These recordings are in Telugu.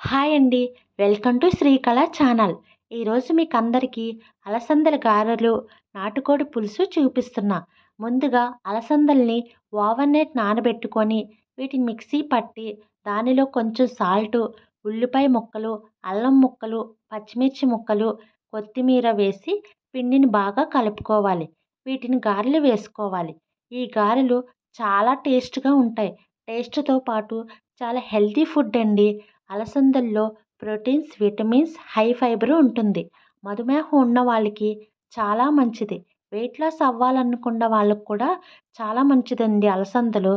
హాయ్ అండి. Welcome to Srikala channel. ఈరోజు మీకు అందరికీ అలసందల గారెలు, నాటుకోడి పులుసు చూపిస్తున్నా. ముందుగా అలసందల్ని ఓవర్నైట్ నానబెట్టుకొని వీటిని మిక్సీ పట్టి దానిలో కొంచెం సాల్టు, ఉల్లిపాయ ముక్కలు, అల్లం ముక్కలు, పచ్చిమిర్చి ముక్కలు, కొత్తిమీర వేసి పిండిని బాగా కలుపుకోవాలి. వీటిని గారెలు వేసుకోవాలి. ఈ గారెలు చాలా టేస్ట్గా ఉంటాయి. టేస్ట్తో పాటు చాలా హెల్తీ ఫుడ్ అండి. అలసందల్లో ప్రోటీన్స్, విటమిన్స్, హై ఫైబర్ ఉంటుంది. మధుమేహం ఉన్న వాళ్ళకి చాలా మంచిది. వెయిట్ లాస్ అవ్వాలనుకున్న వాళ్ళకు కూడా చాలా మంచిదండి అలసందలు.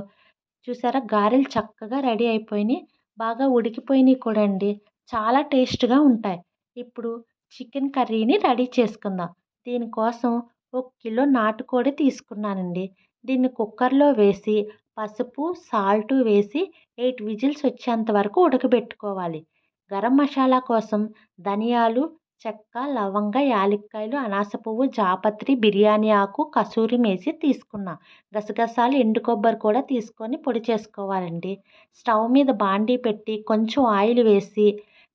చూసారా, గారెలు చక్కగా రెడీ అయిపోయినాయి. బాగా ఉడికిపోయినాయి కూడా అండి. చాలా టేస్ట్గా ఉంటాయి. ఇప్పుడు చికెన్ కర్రీని రెడీ చేసుకుందాం. దీనికోసం 1 కిలో నాటుకోడి తీసుకున్నానండి. దీన్ని కుక్కర్లో వేసి పసుపు, సాల్టు వేసి 8 విజిల్స్ వచ్చేంత వరకు ఉడకబెట్టుకోవాలి. గరం మసాలా కోసం ధనియాలు, చెక్క, లవంగ, యాలక్కాయలు, అనాస పువ్వు, జాపత్రి, బిర్యానీ ఆకు, కసూరి మేసి తీసుకున్నా. గసగసాలు, ఎండు కొబ్బరి కూడా తీసుకొని పొడి చేసుకోవాలండి. స్టవ్ మీద బాండీ పెట్టి కొంచెం ఆయిల్ వేసి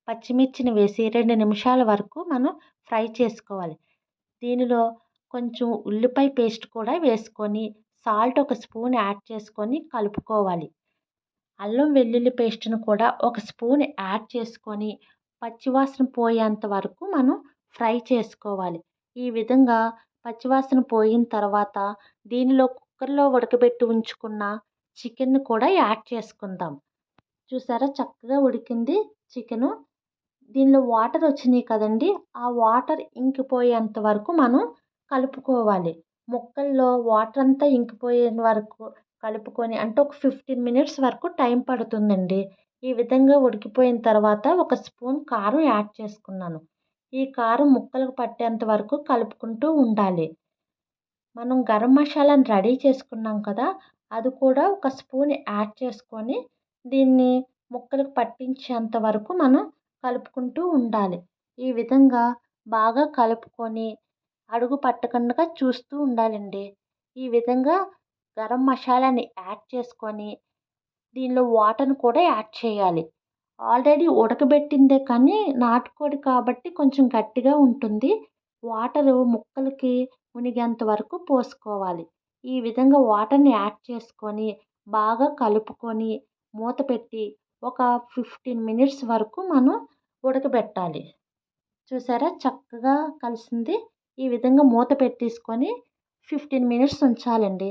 పచ్చిమిర్చిని వేసి 2 నిమిషాల వరకు మనం ఫ్రై చేసుకోవాలి. దీనిలో కొంచెం ఉల్లిపాయ పేస్ట్ కూడా వేసుకొని సాల్ట్ 1 స్పూన్ యాడ్ చేసుకొని కలుపుకోవాలి. అల్లం వెల్లుల్లి పేస్ట్ను కూడా 1 స్పూన్ యాడ్ చేసుకొని పచ్చివాసన పోయేంత వరకు మనం ఫ్రై చేసుకోవాలి. ఈ విధంగా పచ్చివాసన పోయిన తర్వాత దీనిలో కుక్కర్లో ఉడకబెట్టి ఉంచుకున్న చికెన్ను కూడా యాడ్ చేసుకుందాం. చూసారా, చక్కగా ఉడికింది చికెను. దీనిలో వాటర్ వచ్చినాయి కదండి, ఆ వాటర్ ఇంకిపోయేంత వరకు మనం కలుపుకోవాలి. ముక్కల్లో వాటర్ అంతా ఇంకిపోయే వరకు కలుపుకొని, అంటే ఒక 15 మినిట్స్ వరకు టైం పడుతుందండి. ఈ విధంగా ఉడికిపోయిన తర్వాత 1 స్పూన్ కారం యాడ్ చేసుకున్నాను. ఈ కారం ముక్కలకు పట్టేంత వరకు కలుపుకుంటూ ఉండాలి. మనం గరం మసాలాను రెడీ చేసుకున్నాం కదా, అది కూడా 1 స్పూన్ యాడ్ చేసుకొని దీన్ని ముక్కలకు పట్టించేంత వరకు మనం కలుపుకుంటూ ఉండాలి. ఈ విధంగా బాగా కలుపుకొని అడుగు పట్టకుండా చూస్తూ ఉండాలండి. ఈ విధంగా గరం మసాలాని యాడ్ చేసుకొని దీనిలో వాటర్ని కూడా యాడ్ చేయాలి. ఆల్రెడీ ఉడకబెట్టిందే కానీ నాటుకోడి కాబట్టి కొంచెం గట్టిగా ఉంటుంది. వాటరు ముక్కలకి మునిగేంత వరకు పోసుకోవాలి. ఈ విధంగా వాటర్ని యాడ్ చేసుకొని బాగా కలుపుకొని మూత పెట్టి ఒక 15 మినిట్స్ వరకు మనం ఉడకబెట్టాలి. చూసారా, చక్కగా కలిసింది. ఈ విధంగా మూత పెట్టేసుకొని 15 మినిట్స్ ఉంచాలండి.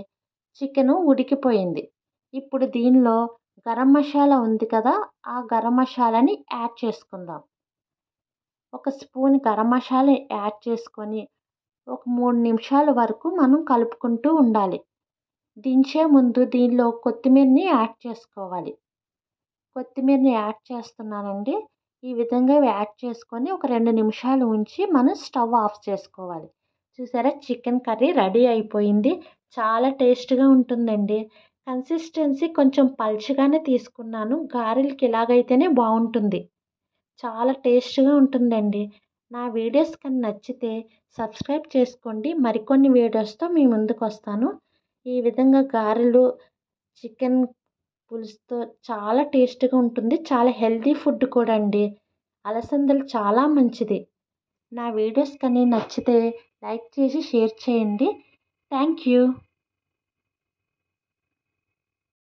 చికెను ఉడికిపోయింది. ఇప్పుడు దీనిలో గరం మసాలా ఉంది కదా, ఆ గరం మసాలాని యాడ్ చేసుకుందాం. 1 స్పూన్ గరం మసాలా యాడ్ చేసుకొని ఒక 3 నిమిషాల వరకు మనం కలుపుకుంటూ ఉండాలి. దించే ముందు దీనిలో కొత్తిమీరని యాడ్ చేసుకోవాలి. కొత్తిమీరని యాడ్ చేస్తున్నానండి. ఈ విధంగా యాడ్ చేసుకొని ఒక 2 నిమిషాలు ఉంచి మనం స్టవ్ ఆఫ్ చేసుకోవాలి. చూసారా, చికెన్ కర్రీ రెడీ అయిపోయింది. చాలా టేస్ట్గా ఉంటుందండి. కన్సిస్టెన్సీ కొంచెం పల్చగానే తీసుకున్నాను. గారెలకి ఇలాగైతేనే బాగుంటుంది. చాలా టేస్ట్గా ఉంటుందండి. నా వీడియోస్ కానీ నచ్చితే సబ్స్క్రైబ్ చేసుకోండి. మరికొన్ని వీడియోస్తో మీ ముందుకు వస్తాను. ఈ విధంగా గారెలు చికెన్ పులుసుతో చాలా టేస్ట్గా ఉంటుంది. చాలా హెల్తీ ఫుడ్ కూడా అండి. అలసందలు చాలా మంచిది. నా వీడియోస్ కానీ నచ్చితే లైక్ చేసి షేర్ చేయండి. Thank you.